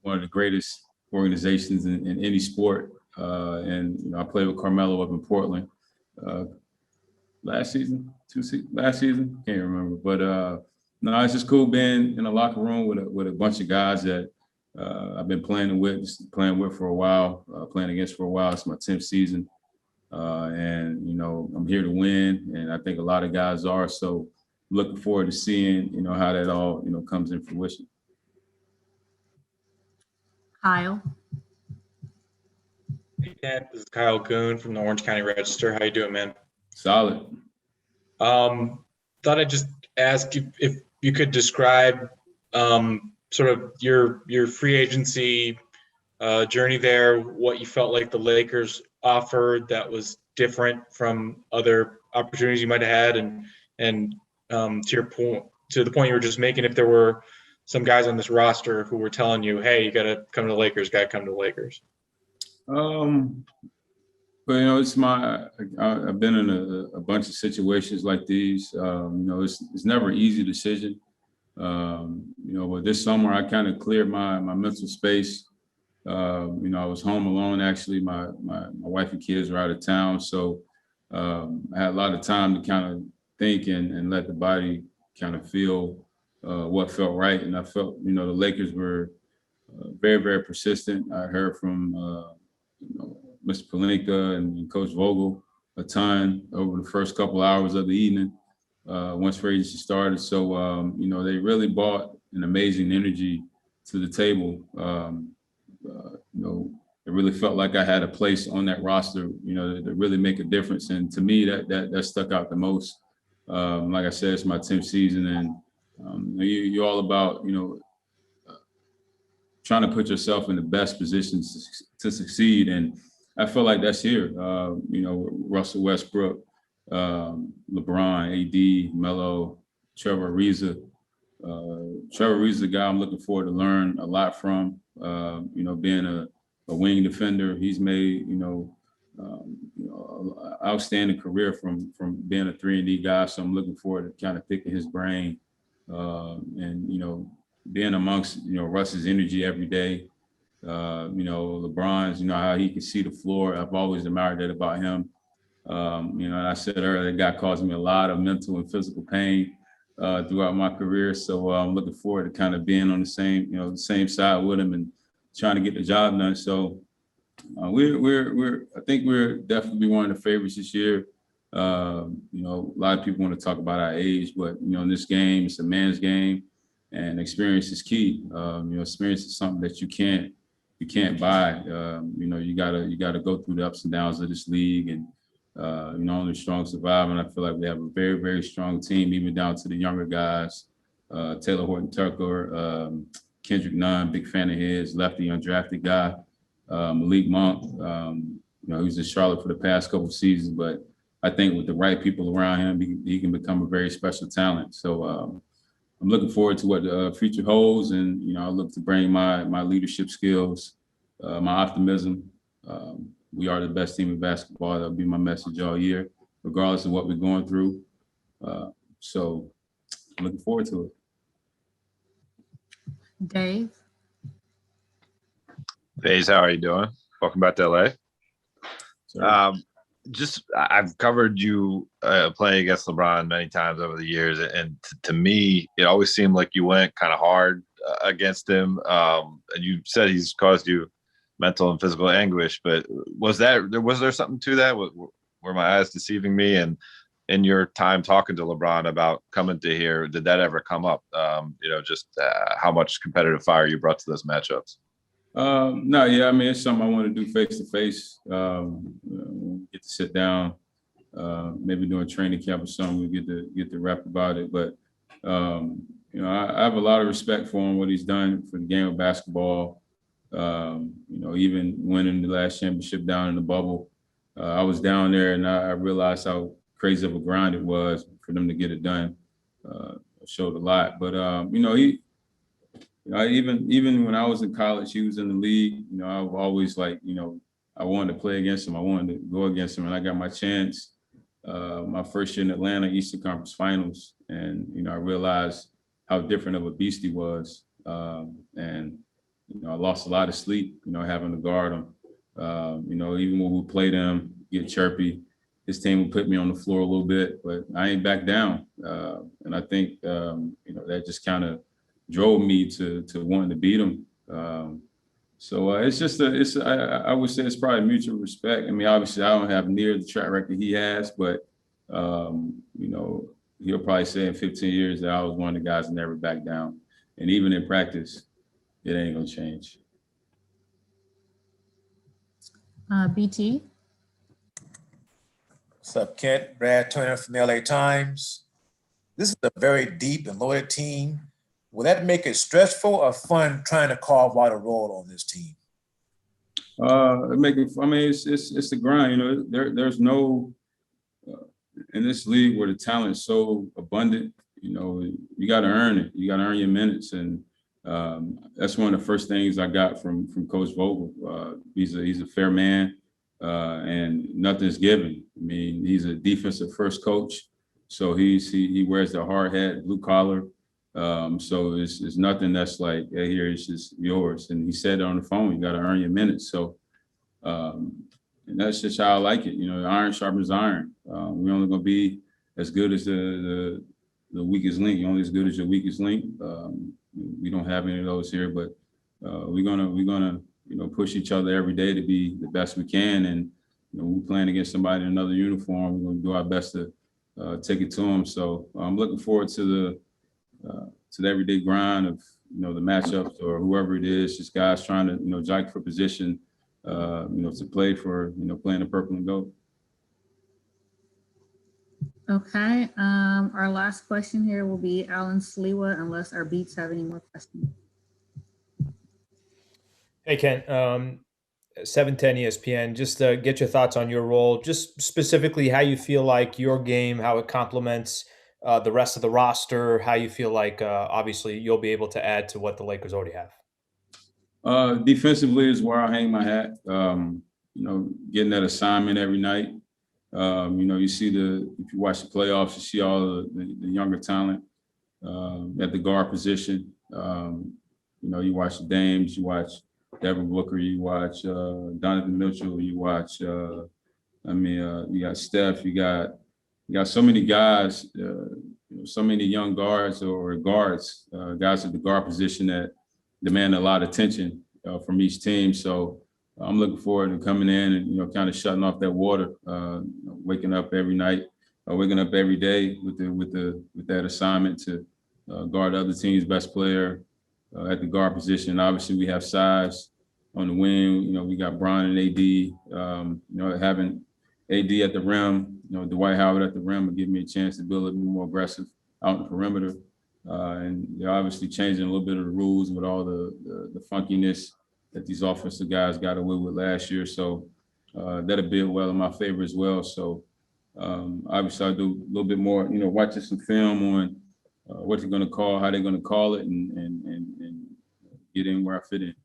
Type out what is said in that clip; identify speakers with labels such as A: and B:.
A: one of the greatest organizations in any sport. And I played with Carmelo up in Portland last season, last season, can't remember. But no, it's just cool being in a locker room with a bunch of guys that I've been playing with for a while, playing against for a while. It's my 10th season. And I'm here to win, and I think a lot of guys are. So looking forward to seeing how that all comes in fruition.
B: Kyle.
C: Hey, Dad, this is Kyle Goon from the Orange County Register. How you doing, man?
A: Solid.
C: Thought I'd just ask if you could describe sort of your free agency journey there, what you felt like the Lakers offered that was different from other opportunities you might have had, and to your point, to the point you were just making, if there were some guys on this roster who were telling you, hey, you got to come to the Lakers, come to the Lakers.
A: But I've been in a bunch of situations like these. It's never an easy decision. But this summer I kind of cleared my mental space. I was home alone. Actually, my wife and kids were out of town, so I had a lot of time to kind of think and let the body kind of feel what felt right. And I felt, the Lakers were very, very persistent. I heard from Mr. Pelinka and Coach Vogel a ton over the first couple hours of the evening once free agency started. So they really brought an amazing energy to the table. It really felt like I had a place on that roster, to really make a difference. And to me, that stuck out the most. Like I said, it's my 10th season, and you're all about, trying to put yourself in the best positions to succeed. And I feel like that's here. Russell Westbrook, LeBron, AD, Melo, Trevor Ariza. Trevor Ariza is a guy I'm looking forward to learn a lot from. Being a wing defender, he's made outstanding career from being a 3-and-D guy. So I'm looking forward to kind of picking his brain and being amongst Russ's energy every day. LeBron's how he can see the floor. I've always admired that about him. And I said earlier, that guy caused me a lot of mental and physical pain throughout my career. So I'm looking forward to kind of being on the same side with him and trying to get the job done. So I think we're definitely one of the favorites this year. A lot of people want to talk about our age, but in this game, it's a man's game, and experience is key. Experience is something that you can't buy. You gotta go through the ups and downs of this league, and only strong survive. And I feel like we have a very, very strong team, even down to the younger guys. Taylor Horton-Tucker, Kendrick Nunn, big fan of his, lefty undrafted guy. Malik Monk, he was in Charlotte for the past couple of seasons, but I think with the right people around him, he can become a very special talent. So I'm looking forward to what the future holds, and I look to bring my leadership skills, my optimism. We are the best team in basketball. That'll be my message all year, regardless of what we're going through. So I'm looking forward to it.
B: Dave.
D: Faze, how are you doing? Welcome back to LA. I've covered you playing against LeBron many times over the years, and to me, it always seemed like you went kind of hard against him. And you said he's caused you mental and physical anguish, but was there something to that? Were my eyes deceiving me? And in your time talking to LeBron about coming to here, did that ever come up? How much competitive fire you brought to those matchups?
A: No, yeah, I mean, it's something I want to do face to face. Get to sit down, maybe during training camp or something. We get to rap about it. But I have a lot of respect for him, what he's done for the game of basketball. Even winning the last championship down in the bubble, I was down there and I realized how crazy of a grind it was for them to get it done. It showed a lot, but he. Even when I was in college, he was in the league. I've always I wanted to play against him. I wanted to go against him, and I got my chance my first year in Atlanta, Eastern Conference Finals, and I realized how different of a beast he was. And I lost a lot of sleep, having to guard him. Even when we play them, get chirpy, his team will put me on the floor a little bit, but I ain't back down. And I think, that just kind of drove me to wanting to beat him. So it's just I would say it's probably mutual respect. I mean, obviously I don't have near the track record he has, but he'll probably say in 15 years that I was one of the guys that never backed down. And even in practice, it ain't gonna change.
B: BT.
E: What's up, Kent? Brad Turner from the LA Times. This is a very deep and loaded team. Will that make it stressful or fun trying to carve out a role on this team?
A: It's the grind. There's no in this league where the talent's so abundant. You got to earn it. You got to earn your minutes, and that's one of the first things I got from Coach Vogel. He's a fair man, and nothing's given. I mean, he's a defensive first coach, so he wears the hard hat, blue collar. So it's nothing that's like, hey, here, it's just yours. And he said it on the phone, you got to earn your minutes. So, and that's just how I like it. Iron sharpens iron. We're only going to be as good as the weakest link. You're only as good as your weakest link. We don't have any of those here, but we're gonna push each other every day to be the best we can. And we're playing against somebody in another uniform. We're gonna do our best to take it to them. So I'm looking forward to the everyday grind of the matchups or whoever it is. Just guys trying to jockey for position. To play for playing the purple and gold.
B: Okay. Our last question here will be Alan Sliwa, unless our beats have any more questions.
F: Hey, Kent. 710 ESPN. Just get your thoughts on your role. Just specifically how you feel like your game, how it complements the rest of the roster. How you feel like obviously you'll be able to add to what the Lakers already have.
A: Defensively is where I hang my hat. Getting that assignment every night. You see if you watch the playoffs, you see all the younger talent at the guard position. You watch the Dames, you watch Devin Booker, you watch Donovan Mitchell, you watch. You got Steph, you got so many guys, so many young guards or guards, guys at the guard position that demand a lot of attention from each team. So I'm looking forward to coming in and kind of shutting off that water, waking up every night, waking up every day with that assignment to guard the other team's best player at the guard position. Obviously, we have size on the wing. We got Bron and AD. Having AD at the rim, Dwight Howard at the rim will give me a chance to be a little bit more aggressive out in the perimeter. And they're obviously changing a little bit of the rules with all the funkiness that these offensive guys got away with last year. So that'll be well in my favor as well. So obviously I'll do a little bit more, watching some film on what they're going to call, how they're going to call it, and get in where I fit in.